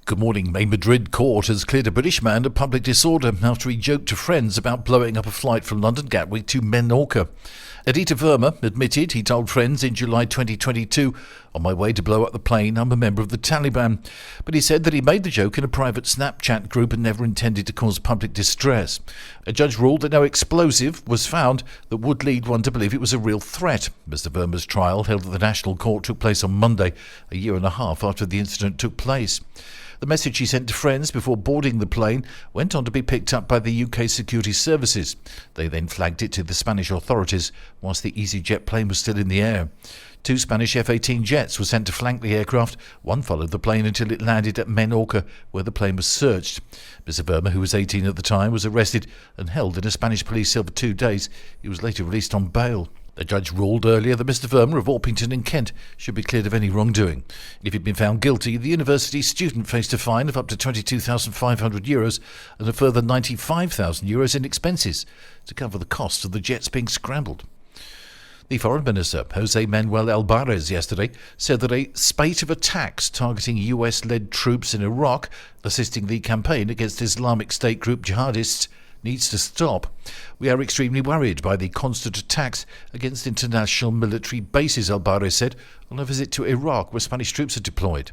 Good morning. A Madrid court has cleared a British man of public disorder after he joked to friends about blowing up a flight from London Gatwick to Menorca. Aditya Verma admitted he told friends in July 2022, "On my way to blow up the plane, I'm a member of the Taliban." But he said that he made the joke in a private Snapchat group and never intended to cause public distress. A judge ruled that no explosive was found that would lead one to believe it was a real threat. Mr. Verma's trial, held at the National Court, took place on Monday, a year and a half after the incident took place. The message he sent to friends before boarding the plane went on to be picked up by the UK security services. They then flagged it to the Spanish authorities whilst the EasyJet plane was still in the air. 2 Spanish F-18 jets were sent to flank the aircraft. One followed the plane until it landed at Menorca, where the plane was searched. Mr. Verma, who was 18 at the time, was arrested and held in a Spanish police cell for 2 days. He was later released on bail. The judge ruled earlier that Mr. Verma of Orpington in Kent should be cleared of any wrongdoing. If he'd been found guilty, the university student faced a fine of up to €22,500 and a further €95,000 in expenses to cover the cost of the jets being scrambled. The Foreign Minister, Jose Manuel Albares, yesterday said that a spate of attacks targeting US-led troops in Iraq, assisting the campaign against Islamic State group jihadists, needs to stop. "We are extremely worried by the constant attacks against international military bases," Albares said on a visit to Iraq, where Spanish troops are deployed.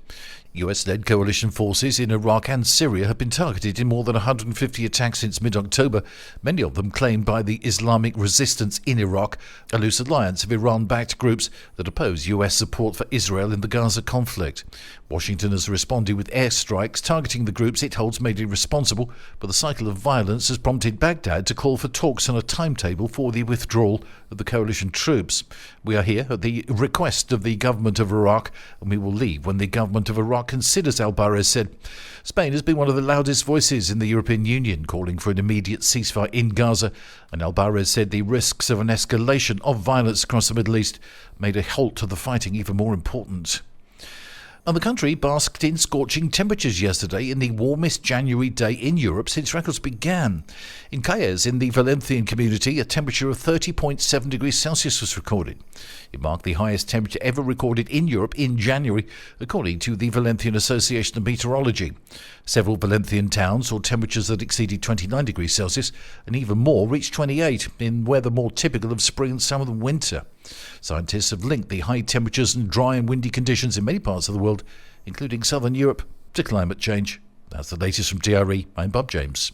US-led coalition forces in Iraq and Syria have been targeted in more than 150 attacks since mid-October, many of them claimed by the Islamic Resistance in Iraq, a loose alliance of Iran-backed groups that oppose US support for Israel in the Gaza conflict. Washington has responded with airstrikes targeting the groups it holds mainly responsible, but the cycle of violence has prompted Baghdad to call for talks on a timetable for the withdrawal of the coalition troops. "We are here at the request of the government of Iraq, and we will leave when the government of Iraq considers," Albares said. Spain has been one of the loudest voices in the European Union calling for an immediate ceasefire in Gaza, and Albares said the risks of an escalation of violence across the Middle East made a halt to the fighting even more important. And the country basked in scorching temperatures yesterday in the warmest January day in Europe since records began. In Calles, in the Valencian community, a temperature of 30.7 degrees Celsius was recorded. It marked the highest temperature ever recorded in Europe in January, according to the Valencian Association of Meteorology. Several Valencian towns saw temperatures that exceeded 29 degrees Celsius, and even more reached 28 in weather more typical of spring and summer than winter. Scientists have linked the high temperatures and dry and windy conditions in many parts of the world, including southern Europe, to climate change. That's the latest from TRE. I'm Bob James.